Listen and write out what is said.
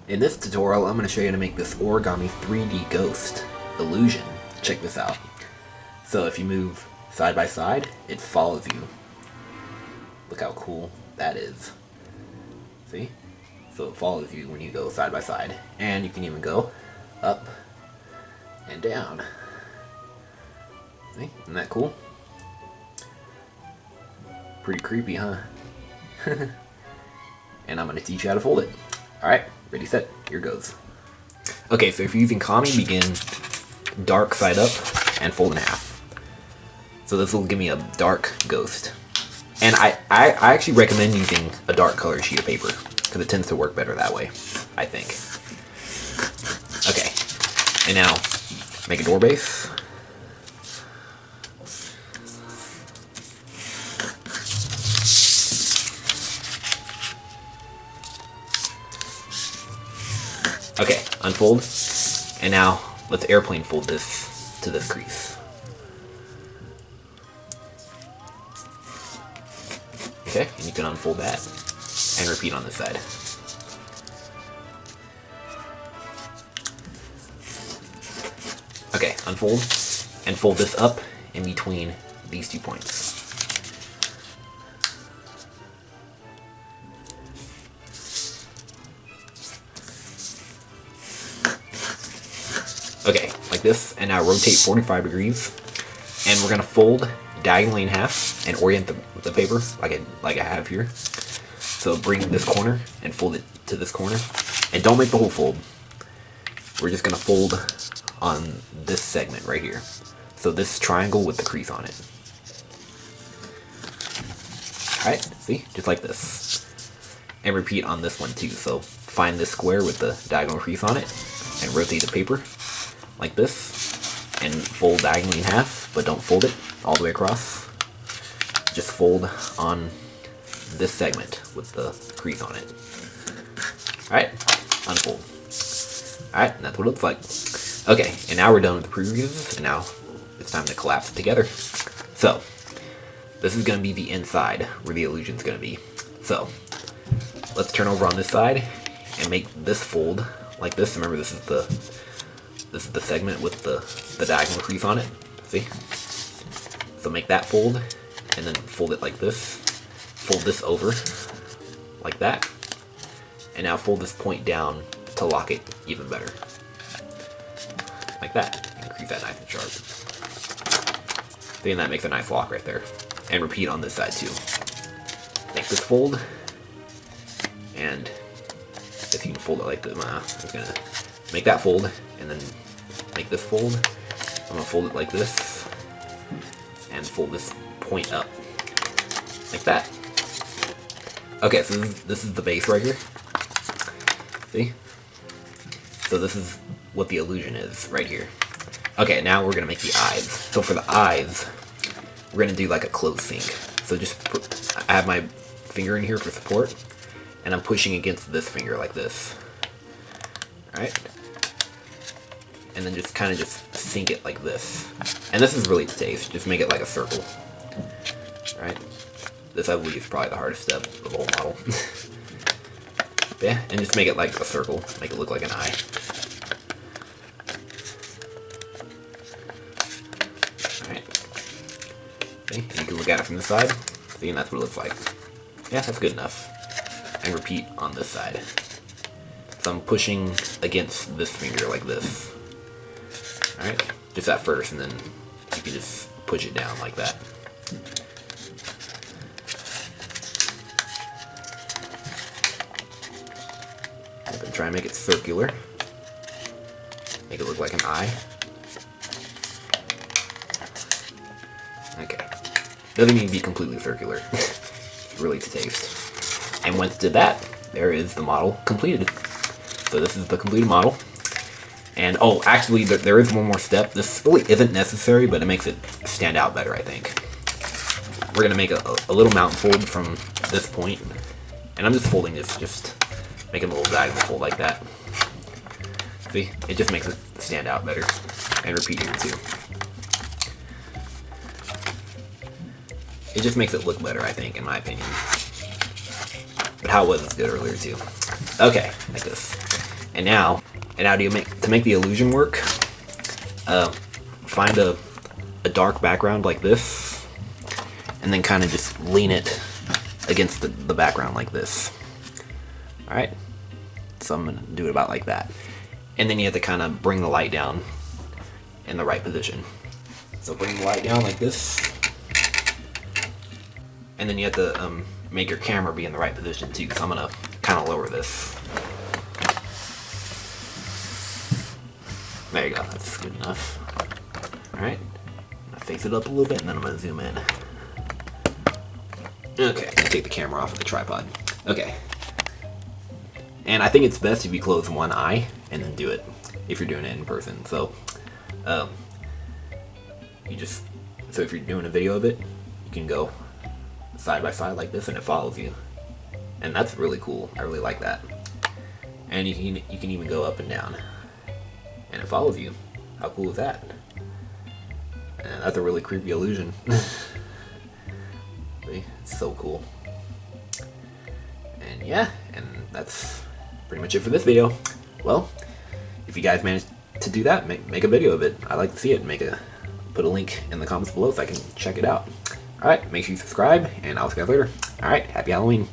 In this tutorial, I'm going to show you how to make this Origami 3D ghost illusion. Check this out. So if you move side by side, it follows you. Look how cool that is. See? So it follows you when you go side by side. And you can even go up and down. See? Isn't that cool? Pretty creepy, huh? And I'm going to teach you how to fold it. Alright, ready, set, here goes. Okay, so if you're using Kami, begin dark side up and fold in half. So this will give me a dark ghost. And I actually recommend using a dark color sheet of paper, because it tends to work better that way, I think. Okay, and now make a door base. Okay, unfold, and now let's airplane fold this to this crease. Okay, and you can unfold that, and repeat on this side. Okay, unfold, and fold this up in between these 2 points. Okay, like this, and now rotate 45 degrees, and we're gonna fold diagonally in half and orient the paper like I have here. So bring this corner and fold it to this corner, and don't make the whole fold. We're just gonna fold on this segment right here. So this triangle with the crease on it. Alright, see? Just like this. And repeat on this one too. So find this square with the diagonal crease on it, and rotate the paper like this, and fold diagonally in half, but don't fold it all the way across. Just fold on this segment with the crease on it. Alright, unfold. Alright, and that's what it looks like. Okay, and now we're done with the previews, and now it's time to collapse it together. So, this is going to be the inside, where the illusion's going to be. So, let's turn over on this side, and make this fold like this. Remember, this is the segment with the diagonal crease on it. See? So make that fold, and then fold it like this. Fold this over, like that. And now fold this point down to lock it even better. Like that. And crease that nice and sharp. See, and that makes a nice lock right there. And repeat on this side too. Make this fold, and if you can fold it like this, I'm just gonna make that fold, and then make this fold. I'm gonna fold it like this, and fold this point up, like that. Okay, so this is the base right here. See? So this is what the illusion is right here. Okay, now we're gonna make the eyes. So for the eyes, we're gonna do like a closed sink. So I have my finger in here for support, and I'm pushing against this finger like this. Alright? And then just kind of sink it like this. And this is really to taste. Just make it like a circle. Alright? This, I believe, is probably the hardest step of the whole model. Yeah, and just make it like a circle. Make it look like an eye. Alright. See? And you can look at it from this side. See, and that's what it looks like. Yeah, that's good enough. And repeat on this side. So I'm pushing against this finger like this. Alright, just at first, and then you can just push it down like that. I'm going to try and make it circular. Make it look like an eye. Okay. Doesn't need to be completely circular. Really to taste. And once did that, there is the model completed. So this is the completed model. And oh, actually, there is one more step. This really isn't necessary, but it makes it stand out better, I think. We're going to make a little mountain fold from this point. And I'm just folding this, just making a little diagonal fold like that. See? It just makes it stand out better. And repeat here, too. It just makes it look better, I think, in my opinion. But how it was good earlier, too. Okay, like this. And now to make the illusion work, find a dark background like this, and then kind of just lean it against the background like this. Alright, so I'm going to do it about like that. And then you have to kind of bring the light down in the right position. So bring the light down like this, and then you have to make your camera be in the right position too, so I'm going to kind of lower this. There you go, that's good enough. Alright, face it up a little bit, and then I'm going to zoom in. Okay, I'm going to take the camera off of the tripod. Okay. And I think it's best if you close one eye and then do it, if you're doing it in person. So, so if you're doing a video of it, you can go side by side like this, and it follows you. And that's really cool. I really like that. And you can even go up and down, and it follows you. How cool is that? And that's a really creepy illusion. It's so cool. And yeah, and that's pretty much it for this video. Well, if you guys managed to do that, make a video of it. I'd like to see it. Put a link in the comments below so I can check it out. Alright, make sure you subscribe, and I'll see you guys later. Alright, happy Halloween.